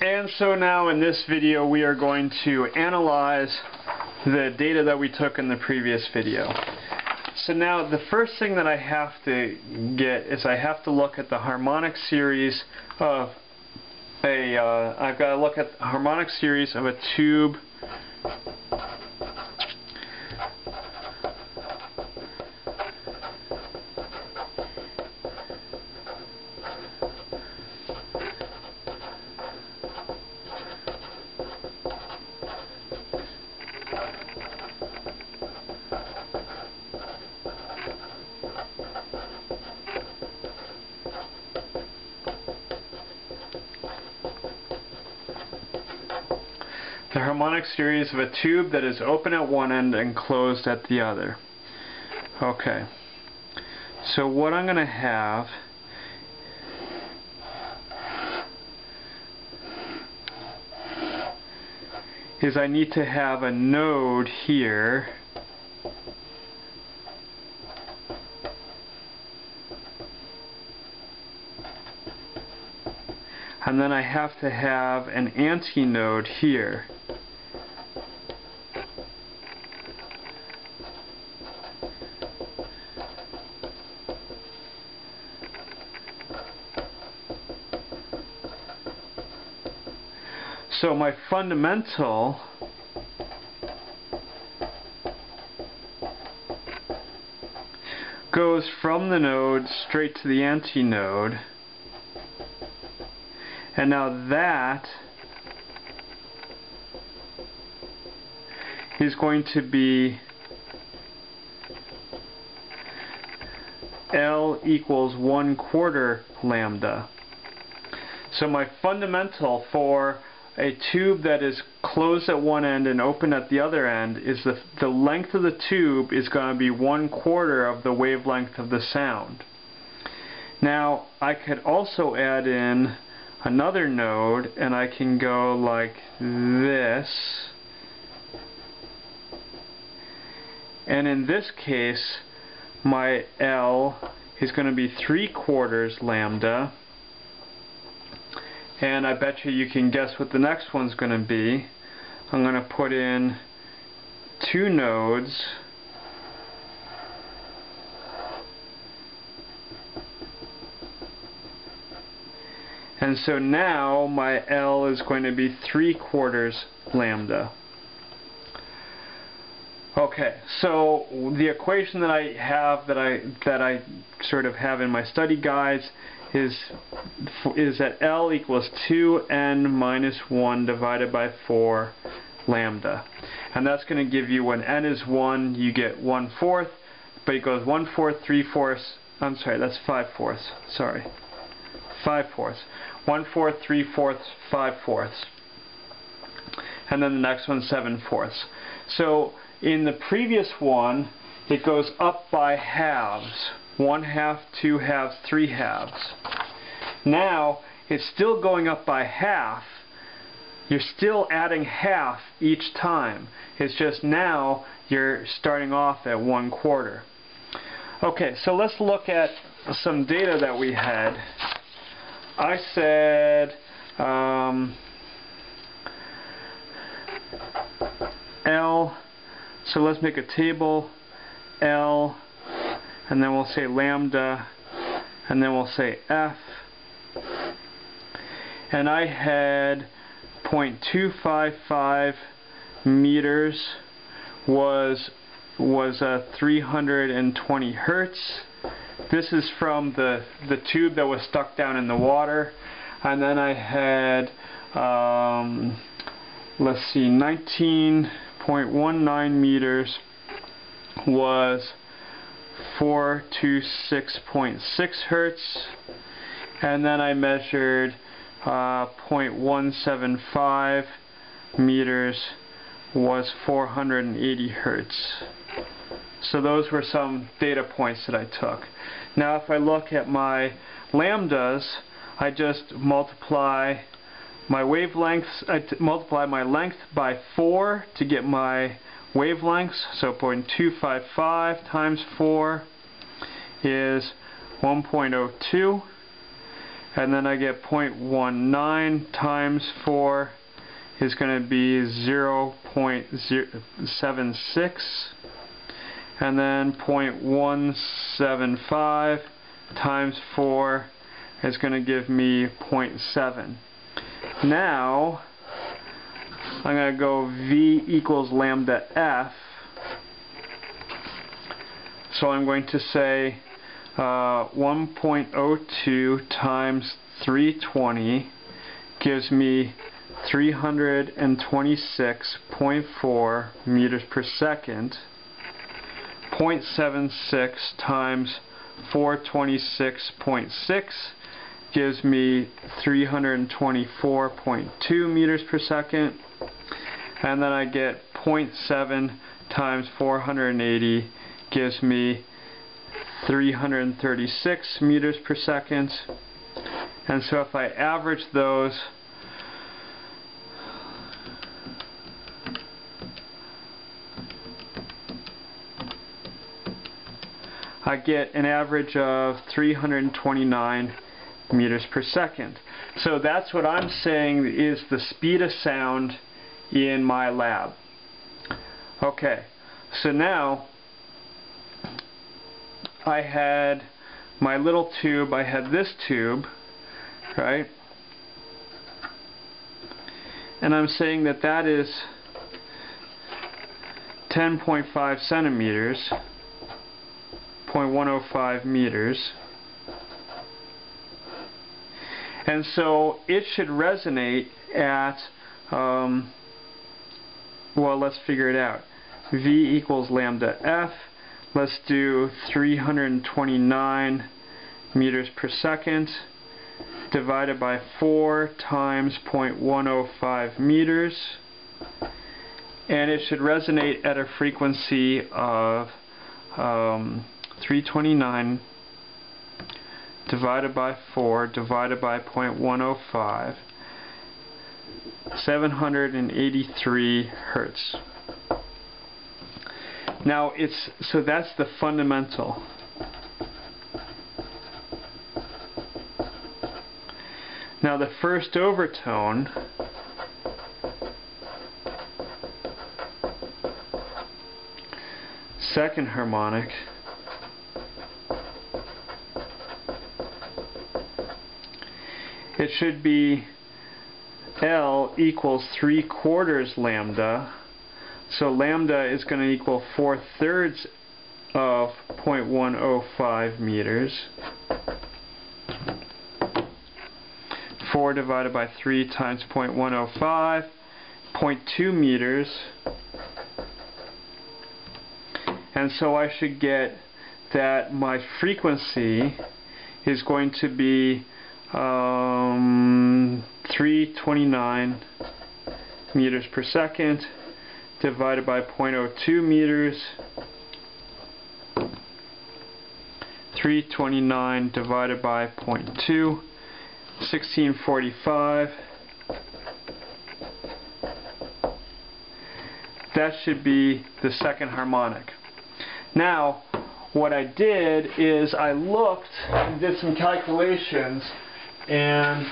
And so now in this video we are going to analyze the data that we took in the previous video. So now the first thing that I have to get is I have to look at the harmonic series of I've got to look at the harmonic series of a tube the harmonic series of a tube that is open at one end and closed at the other. Okay, so what I'm going to have is I need to have a node here and then I have to have an antinode here. So my fundamental goes from the node straight to the antinode, and now that is going to be L equals 1/4 lambda. So my fundamental for a tube that is closed at one end and open at the other end is the length of the tube is going to be 1/4 of the wavelength of the sound. Now I could also add in another node and I can go like this, and in this case my L is going to be 3/4 lambda. And I bet you can guess what the next one's going to be. I'm going to put in two nodes. And so now my L is going to be 3/4 lambda. Okay, so the equation that I have that I sort of have in my study guides is that L equals 2n minus 1 divided by 4 lambda. And that's going to give you, when n is 1, you get 1/4, but it goes 1/4, 3/4, I'm sorry, that's 5/4, sorry, 5/4, 1/4, 3/4, 5/4, and then the next one 7/4. So in the previous one, it goes up by halves. 1/2, 2/2, 3/2. Now it's still going up by half. You're still adding half each time. It's just now you're starting off at 1/4. Okay, so let's look at some data that we had. I said L, so let's make a table, L, and then we'll say lambda, and then we'll say F, and I had 0.255 meters was 320 hertz. This is from the tube that was stuck down in the water. And then I had let's see, 19.19 meters was 426.6 hertz, and then I measured 0.175 meters was 480 hertz. So those were some data points that I took. Now if I look at my lambdas, I just multiply my wavelengths, multiply my length by 4 to get my wavelengths. So 0.255 times 4 is 1.02. and then I get 0.19 times 4 is going to be 0.076, and then 0.175 times 4 is going to give me 0.7. Now I'm going to go V equals lambda F. So I'm going to say 1.02 times 320 gives me 326.4 meters per second. 0.76 times 426.6 gives me 324.2 meters per second. And then I get 0.7 times 480 gives me 336 meters per second. And so if I average those, I get an average of 329 meters per second. So that's what I'm saying is the speed of sound in my lab. Okay, so now I had my little tube, I had this tube, right? And I'm saying that that is 10.5 centimeters, 0.105 meters. And so it should resonate at, well, let's figure it out. V equals lambda F. Let's do 329 meters per second divided by 4 times 0.105 meters. And it should resonate at a frequency of 329 divided by 4 divided by 0.105, 783 hertz. Now so that's the fundamental. Now the first overtone second harmonic it should be L equals 3/4 lambda. So lambda is going to equal 4/3 of 0.105 meters. 4 divided by 3 times 0.105, 0.2 meters. And so I should get that my frequency is going to be 329 meters per second divided by 0.02 meters. 329 divided by 0.2, 1645. That should be the second harmonic. Now, what I did is I looked and did some calculations, and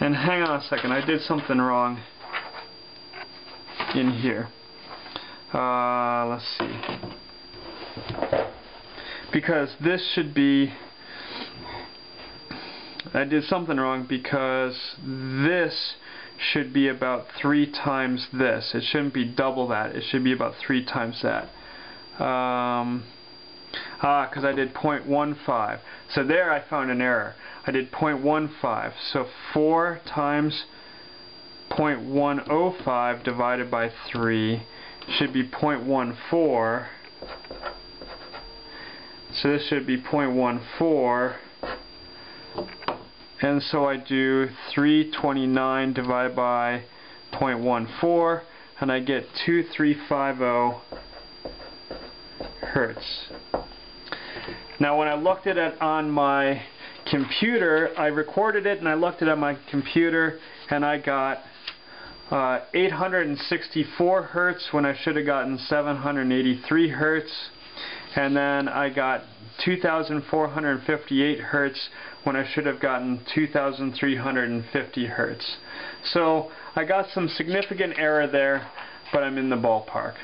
and hang on a second, I did something wrong in here. Let's see. Because this should be, I did something wrong because this should be about 3 times this. It shouldn't be double that. It should be about 3 times that. Because I did 0.15. So there I found an error. I did 0.15. So 4 times 0.105 divided by 3 should be 0.14. So this should be 0.14. And so I do 329 divided by 0.14, and I get 2350 hertz. Now when I looked at it on my computer, I recorded it and I looked at it on my computer, and I got 864 Hertz when I should have gotten 783 Hertz. And then I got 2,458 Hertz when I should have gotten 2,350 Hertz. So I got some significant error there, but I'm in the ballpark.